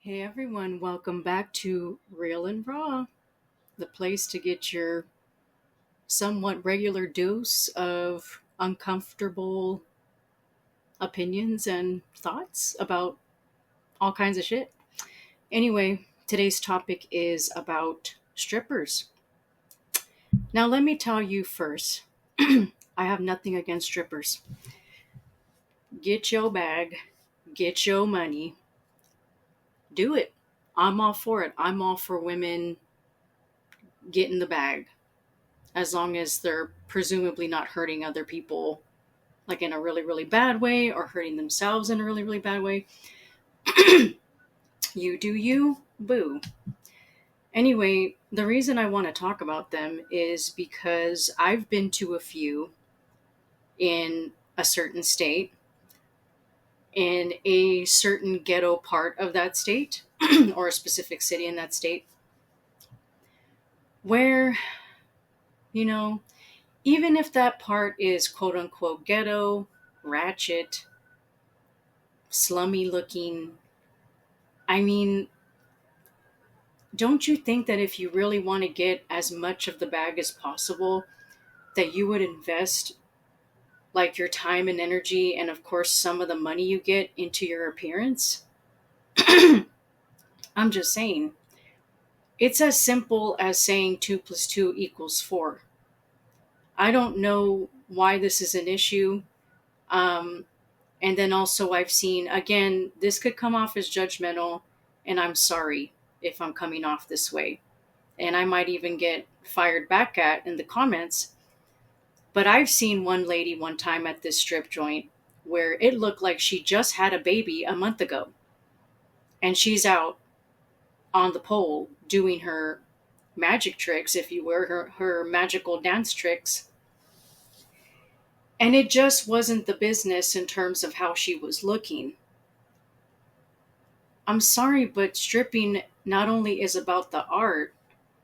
Hey everyone, welcome back to Real and Raw, the place to get your somewhat regular dose of uncomfortable opinions and thoughts about all kinds of shit. Anyway, today's topic is about strippers. Now, let me tell you first, I have nothing against strippers. Get your bag, get your money, do it. I'm all for it. I'm all for women getting the bag as long as they're presumably not hurting other people like in a really really bad way or hurting themselves in a really really bad way. You do you, boo. Anyway, the reason I want to talk about them is because I've been to a few in a certain state, in a certain ghetto part of that state or a specific city in that state where, you know, even if that part is quote unquote ghetto, ratchet, slummy looking, I mean, don't you think that if you really want to get as much of the bag as possible, that you would invest like your time and energy and of course some of the money you get into your appearance? I'm just saying. It's as simple as saying 2 plus 2 equals 4. I don't know why this is an issue. Um, and then also, I've seen, again, this could come off as judgmental, and I'm sorry if I'm coming off this way. And I might even get fired back at in the comments. But I've seen one lady one time at this strip joint where it looked like she just had a baby a month ago. And she's out on the pole doing her magic tricks, if you were, her magical dance tricks. And it just wasn't the business in terms of how she was looking. I'm sorry, but stripping not only is about the art,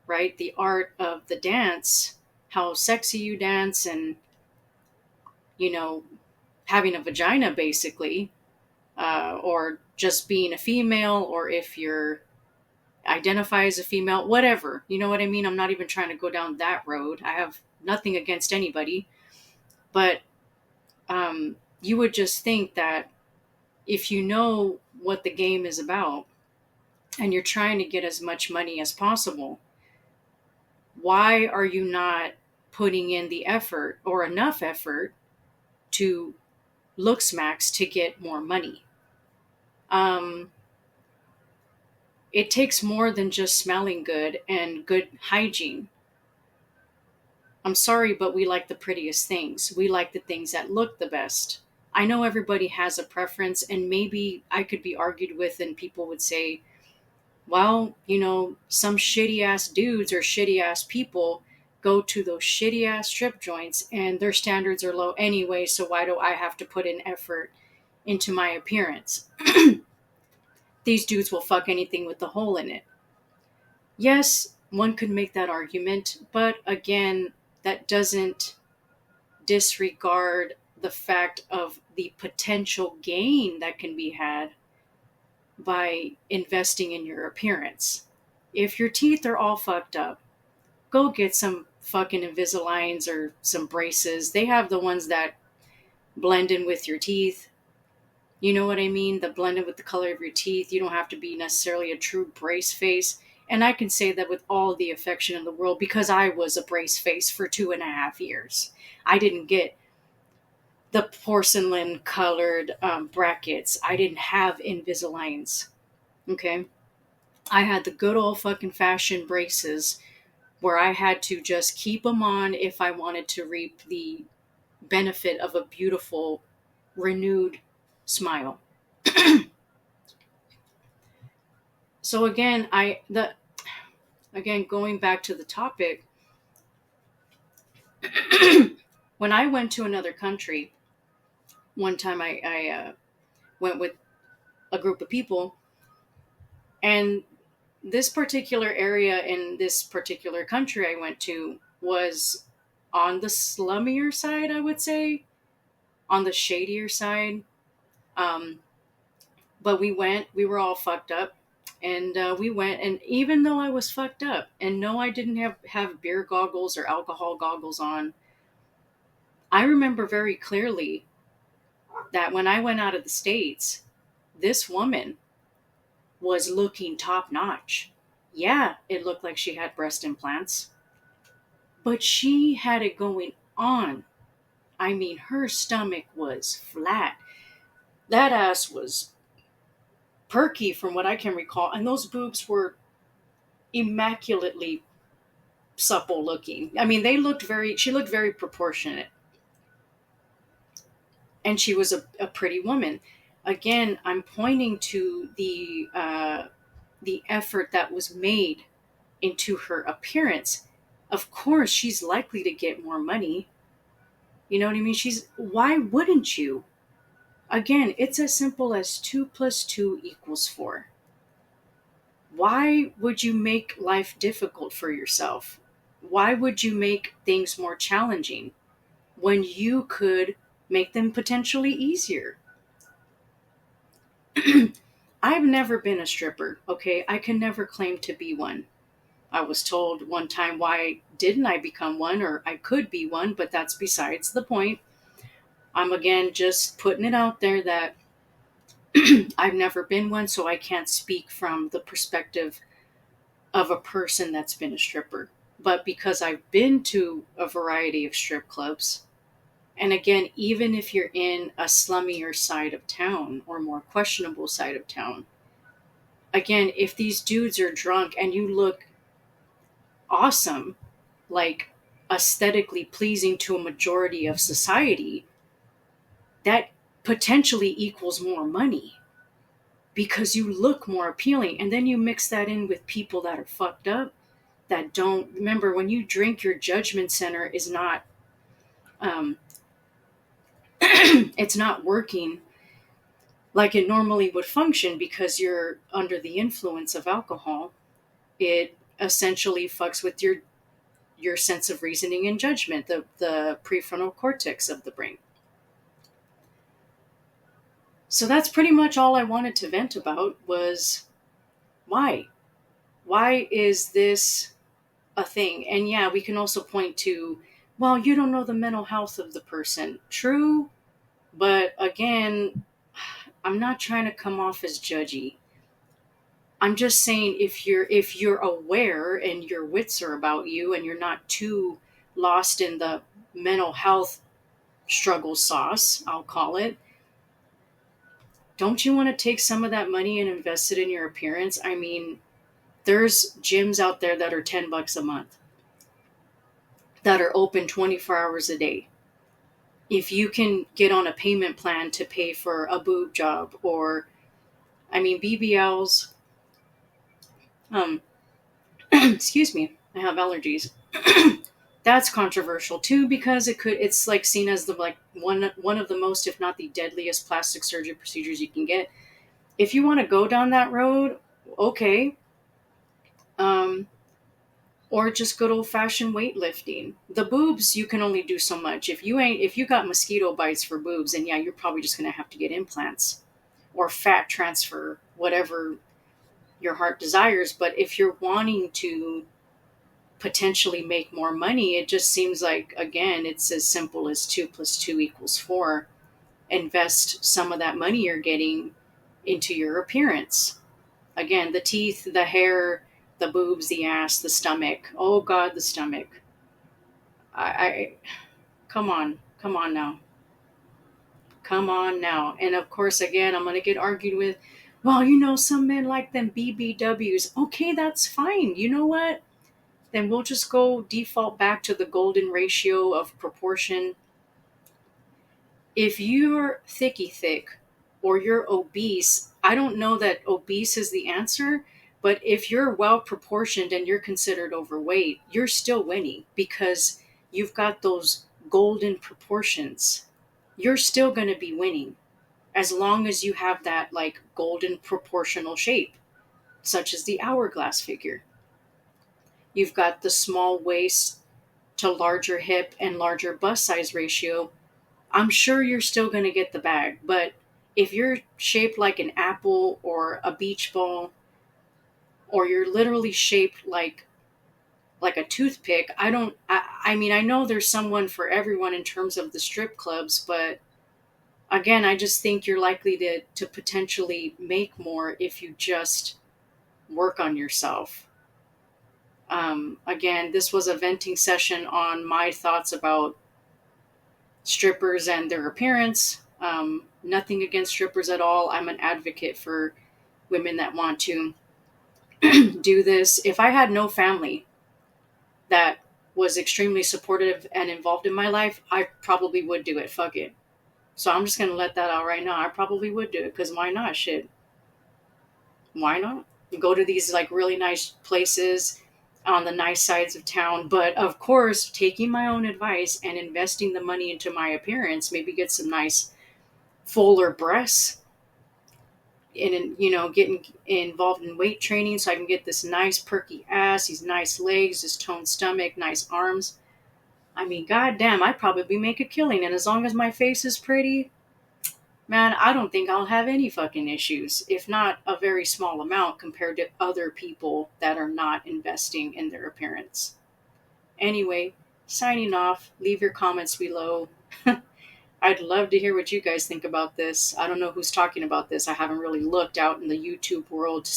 right? The art of the dance, how sexy you dance, and, you know, having a vagina basically, or just being a female, or if you're identify as a female, whatever. You know what I mean? I'm not even trying to go down that road. I have nothing against anybody, but you would just think that if you know what the game is about and you're trying to get as much money as possible, why are you not putting in the effort or enough effort to look smacks to get more money? Um, it takes more than just smelling good and good hygiene. I'm sorry, but we like the prettiest things. We like the things that look the best. I know everybody has a preference, and maybe I could be argued with, and people would say, well, some shitty ass dudes or shitty ass people go to those shitty ass strip joints and their standards are low anyway, so why do I have to put in effort into my appearance? These dudes will fuck anything with the hole in it. Yes, one could make that argument, but again, that doesn't disregard the fact of the potential gain that can be had by investing in your appearance. If your teeth are all fucked up, go get some fucking Invisaligns or some braces. They have the ones that blend in with your teeth. You know what I mean? The blend in with the color of your teeth. You don't have to be necessarily a true brace face. And I can say that with all the affection in the world because I was a brace face for 2.5 years. I didn't get the porcelain colored brackets. I didn't have Invisaligns. Okay. I had the good old fucking fashioned braces where I had to just keep them on if I wanted to reap the benefit of a beautiful, renewed smile. So again going back to the topic, when I went to another country, one time I went with a group of people, and this particular area in this particular country I went to was on the slummier side, I would say, on the shadier side. Um, but we were all fucked up. And we went, and even though I was fucked up, and no, I didn't have beer goggles or alcohol goggles on, I remember very clearly that when I went out of the States, this woman was looking top notch. Yeah, it looked like she had breast implants, but she had it going on. I mean, her stomach was flat. That ass was perky from what I can recall, and those boobs were immaculately supple looking. I mean, she looked very proportionate, and she was a pretty woman. Again, I'm pointing to the effort that was made into her appearance. Of course, she's likely to get more money. You know what I mean? Why wouldn't you? Again, it's as simple as 2 plus 2 equals 4. Why would you make life difficult for yourself? Why would you make things more challenging when you could make them potentially easier? I've never been a stripper, okay? I can never claim to be one. I was told one time, why didn't I become one, or I could be one, but that's besides the point. I'm again just putting it out there that I've never been one, so I can't speak from the perspective of a person that's been a stripper. But because I've been to a variety of strip clubs, and again, even if you're in a slummier side of town or more questionable side of town, again, if these dudes are drunk and you look awesome, like aesthetically pleasing to a majority of society, that potentially equals more money because you look more appealing. And then you mix that in with people that are fucked up, that don't remember, when you drink, your judgment center is not um, it's not working like it normally would function because you're under the influence of alcohol. It essentially fucks with your sense of reasoning and judgment, the prefrontal cortex of the brain. So that's pretty much all I wanted to vent about was why? Why is this a thing? And yeah, we can also point to, well, you don't know the mental health of the person. True, but again, I'm not trying to come off as judgy. I'm just saying if you're aware and your wits are about you and you're not too lost in the mental health struggle sauce, I'll call it, don't you want to take some of that money and invest it in your appearance? I mean, there's gyms out there that are $10 a month that are open 24 hours a day. If you can get on a payment plan to pay for a boob job, or I mean BBLs, um excuse me, I have allergies. That's controversial too because it's like seen as the like one of the most, if not the deadliest, plastic surgery procedures you can get. If you want to go down that road, okay. Um or just good old fashioned weightlifting. The boobs, you can only do so much. If you got mosquito bites for boobs, then yeah, you're probably just gonna have to get implants or fat transfer, whatever your heart desires. But if you're wanting to potentially make more money, it just seems like, again, it's as simple as 2 plus 2 equals 4. Invest some of that money you're getting into your appearance. Again, the teeth, the hair, the boobs, the ass, the stomach. Oh God, the stomach. I come on now. Come on now. And of course, again, I'm going to get argued with, well, some men like them BBWs. Okay, that's fine. You know what? Then we'll just go default back to the golden ratio of proportion. If you're thicky thick or you're obese, I don't know that obese is the answer, but if you're well proportioned and you're considered overweight, you're still winning because you've got those golden proportions. You're still going to be winning as long as you have that like golden proportional shape, such as the hourglass figure. You've got the small waist to larger hip and larger bust size ratio. I'm sure you're still going to get the bag, but if you're shaped like an apple or a beach ball, or you're literally shaped like a toothpick. I mean, I know there's someone for everyone in terms of the strip clubs, but again, I just think you're likely to potentially make more if you just work on yourself. Again, this was a venting session on my thoughts about strippers and their appearance. Nothing against strippers at all. I'm an advocate for women that want to do this. If I had no family that was extremely supportive and involved in my life, I probably would do it. Fuck it. So I'm just going to let that out right now. I probably would do it because why not? Shit. Why not? Go to these like really nice places on the nice sides of town. But of course, taking my own advice and investing the money into my appearance, maybe get some nice fuller breasts and, getting involved in weight training so I can get this nice perky ass, these nice legs, this toned stomach, nice arms. I mean, goddamn, I'd probably make a killing. And as long as my face is pretty, man, I don't think I'll have any fucking issues, if not a very small amount compared to other people that are not investing in their appearance. Anyway, signing off. Leave your comments below. I'd love to hear what you guys think about this. I don't know who's talking about this. I haven't really looked out in the YouTube world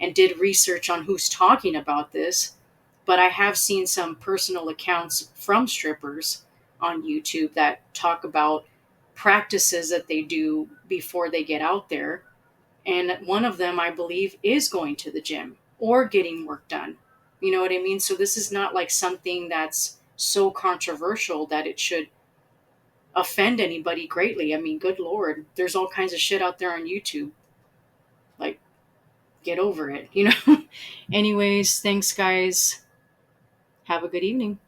and did research on who's talking about this, but I have seen some personal accounts from strippers on YouTube that talk about practices that they do before they get out there. And one of them, I believe, is going to the gym or getting work done. You know what I mean? So this is not like something that's so controversial that it should offend anybody greatly. I mean, good Lord, there's all kinds of shit out there on YouTube. Like, get over it, you know? Anyways, thanks, guys. Have a good evening.